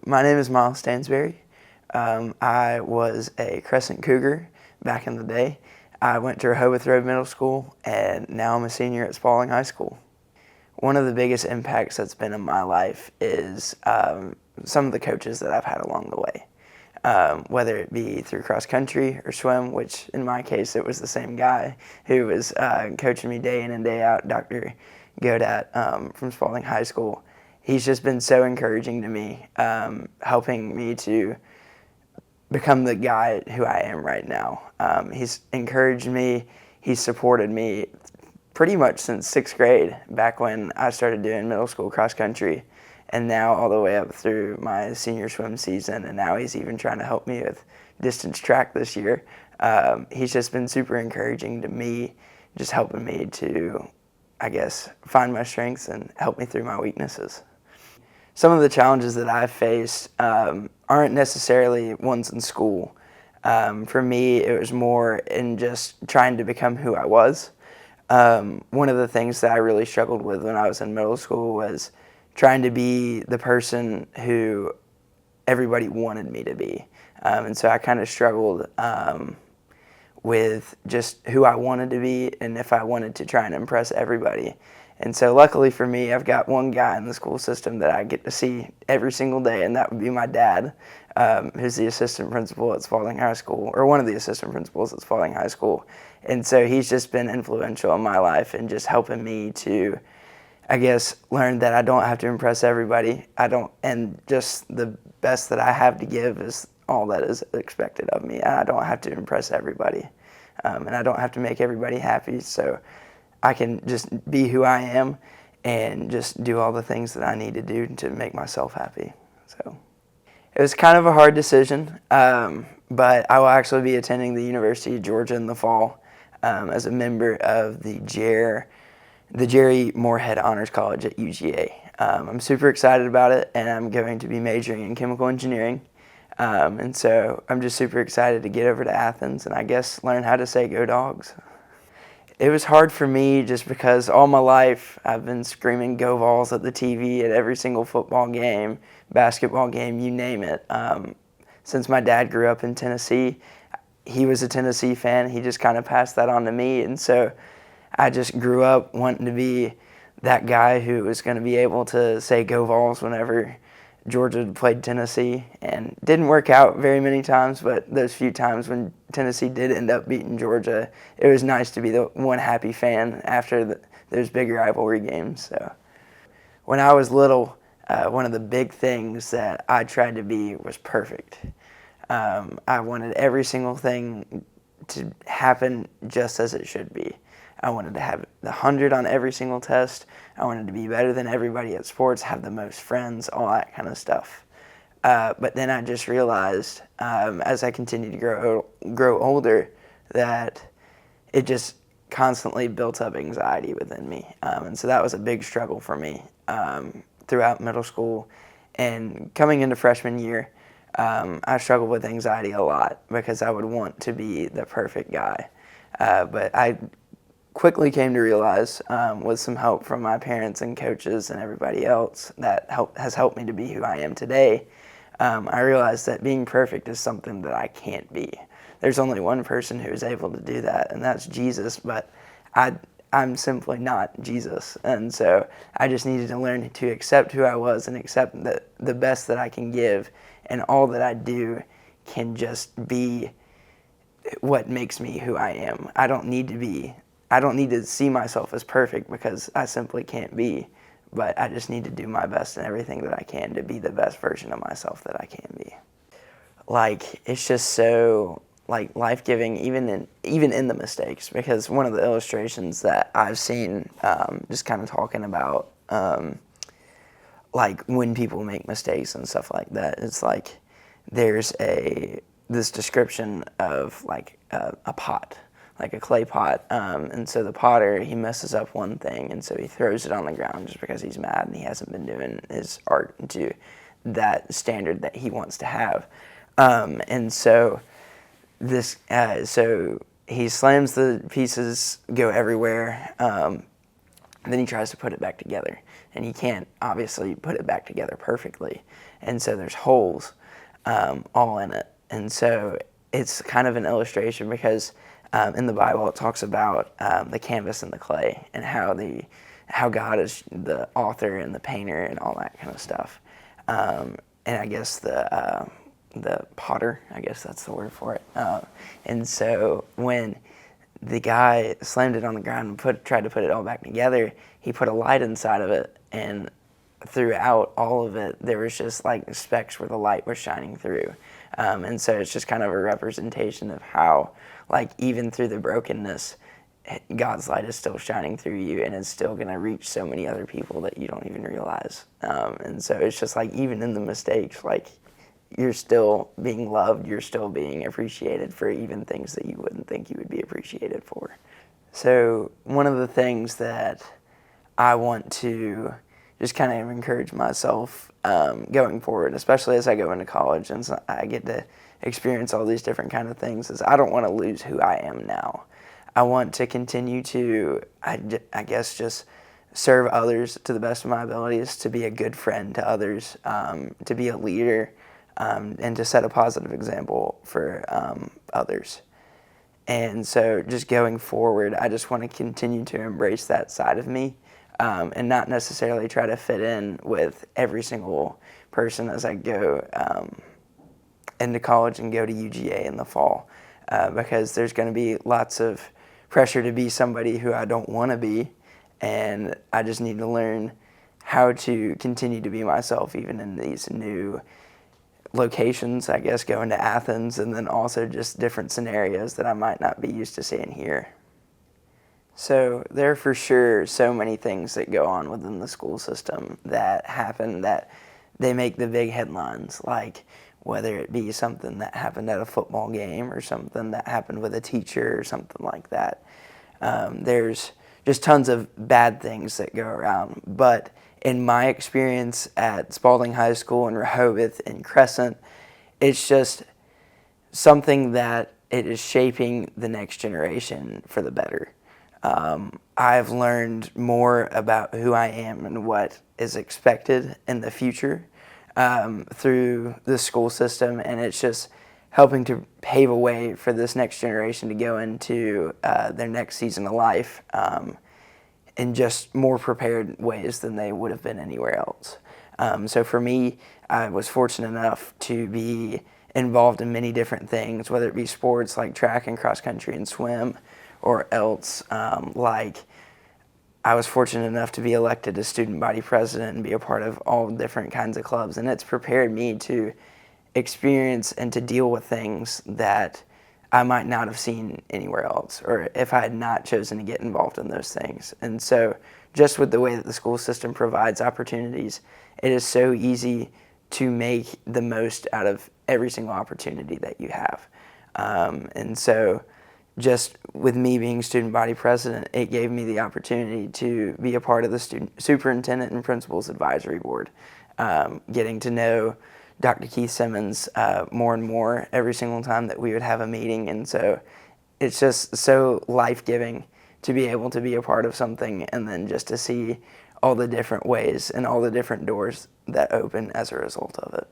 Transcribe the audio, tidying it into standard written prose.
My name is Miles Stansberry. I was a Crescent Cougar back in the day. I went to Rehoboth Road Middle School, and now I'm a senior at Spalding High School. One of the biggest impacts that's been in my life is some of the coaches that I've had along the way, whether it be through cross country or swim, which in my case it was the same guy who was coaching me day in and day out, Dr. Godat from Spalding High School. He's just been so encouraging to me, helping me to become the guy who I am right now. He's encouraged me, he's supported me pretty much since 6th grade, back when I started doing middle school cross country, and now all the way up through my senior swim season, and now he's even trying to help me with distance track this year. He's just been super encouraging to me, just helping me to, I guess, find my strengths and help me through my weaknesses. Some of the challenges that I've faced aren't necessarily ones in school. For me, it was more in just trying to become who I was. One of the things that I really struggled with when I was in middle school was trying to be the person who everybody wanted me to be. And so I kind of struggled with just who I wanted to be and if I wanted to try and impress everybody. And so luckily for me, I've got one guy in the school system that I get to see every single day, and that would be my dad, who's the assistant principal at Spalding High School, or one of the assistant principals at Spalding High School. And so he's just been influential in my life and just helping me to, I guess, learn that I don't have to impress everybody. And just the best that I have to give is all that is expected of me. And I don't have to impress everybody. And I don't have to make everybody happy. So I can just be who I am and just do all the things that I need to do to make myself happy. So it was kind of a hard decision, but I will actually be attending the University of Georgia in the fall as a member of the Jerry Moorhead Honors College at UGA. I'm super excited about it, and I'm going to be majoring in chemical engineering. And so I'm just super excited to get over to Athens and I guess learn how to say "Go Dogs." It was hard for me just because all my life I've been screaming "Go Vols" at the TV at every single football game, basketball game, you name it. Since my dad grew up in Tennessee, he was a Tennessee fan. He just kind of passed that on to me. And so I just grew up wanting to be that guy who was going to be able to say "Go Vols" whenever Georgia played Tennessee, and didn't work out very many times, but those few times when Tennessee did end up beating Georgia, it was nice to be the one happy fan after those big rivalry games. So when I was little, one of the big things that I tried to be was perfect. I wanted every single thing to happen just as it should be. I wanted to have the 100 on every single test. I wanted to be better than everybody at sports, have the most friends, all that kind of stuff. But then I just realized, as I continued to grow older, that it just constantly built up anxiety within me. And so that was a big struggle for me throughout middle school. And coming into freshman year, I struggled with anxiety a lot because I would want to be the perfect guy. But I quickly came to realize, with some help from my parents and coaches and everybody else that has helped me to be who I am today, I realized that being perfect is something that I can't be. There's only one person who is able to do that, and that's Jesus, but I'm simply not Jesus. And so I just needed to learn to accept who I was and accept that the best that I can give and all that I do can just be what makes me who I am. I don't need to see myself as perfect because I simply can't be, but I just need to do my best in everything that I can to be the best version of myself that I can be. Like, it's just so life-giving even in the mistakes, because one of the illustrations that I've seen, just kind of talking about like when people make mistakes and stuff like that, it's like there's this description of like a pot, like a clay pot, and so the potter, he messes up one thing, and so he throws it on the ground just because he's mad and he hasn't been doing his art to that standard that he wants to have, and so so he slams the pieces, go everywhere, then he tries to put it back together, and he can't obviously put it back together perfectly, and so there's holes all in it. And so it's kind of an illustration because in the Bible it talks about the canvas and the clay, and how God is the author and the painter and all that kind of stuff. And I guess the potter, I guess that's the word for it. And so when the guy slammed it on the ground and tried to put it all back together, he put a light inside of it, and throughout all of it, there was just like specks where the light was shining through. And so it's just kind of a representation of how, like, even through the brokenness, God's light is still shining through you, and it's still going to reach so many other people that you don't even realize. And so it's just like, even in the mistakes, like, you're still being loved, you're still being appreciated for even things that you wouldn't think you would be appreciated for. So one of the things that I want to just kind of encourage myself going forward, especially as I go into college and so I get to experience all these different kind of things, is I don't want to lose who I am now. I want to continue to, I guess, just serve others to the best of my abilities, to be a good friend to others, to be a leader, and to set a positive example for others. And so just going forward, I just want to continue to embrace that side of me, and not necessarily try to fit in with every single person as I go into college and go to UGA in the fall, because there's going to be lots of pressure to be somebody who I don't want to be, and I just need to learn how to continue to be myself even in these new locations, I guess, going to Athens, and then also just different scenarios that I might not be used to seeing here. So there are for sure so many things that go on within the school system that happen that they make the big headlines, like whether it be something that happened at a football game or something that happened with a teacher or something like that. There's just tons of bad things that go around, but in my experience at Spalding High School and Rehoboth and Crescent, it's just something that it is shaping the next generation for the better. I've learned more about who I am and what is expected in the future through the school system, and it's just helping to pave a way for this next generation to go into their next season of life in just more prepared ways than they would have been anywhere else. So for me, I was fortunate enough to be involved in many different things, whether it be sports like track and cross country and swim, or else like I was fortunate enough to be elected as student body president and be a part of all different kinds of clubs, and it's prepared me to experience and to deal with things that I might not have seen anywhere else, or if I had not chosen to get involved in those things. And so just with the way that the school system provides opportunities, it is so easy to make the most out of every single opportunity that you have. And so just with me being student body president, it gave me the opportunity to be a part of the student superintendent and principal's advisory board, getting to know Dr. Keith Simmons more and more every single time that we would have a meeting. And so it's just so life-giving to be able to be a part of something, and then just to see all the different ways and all the different doors that open as a result of it.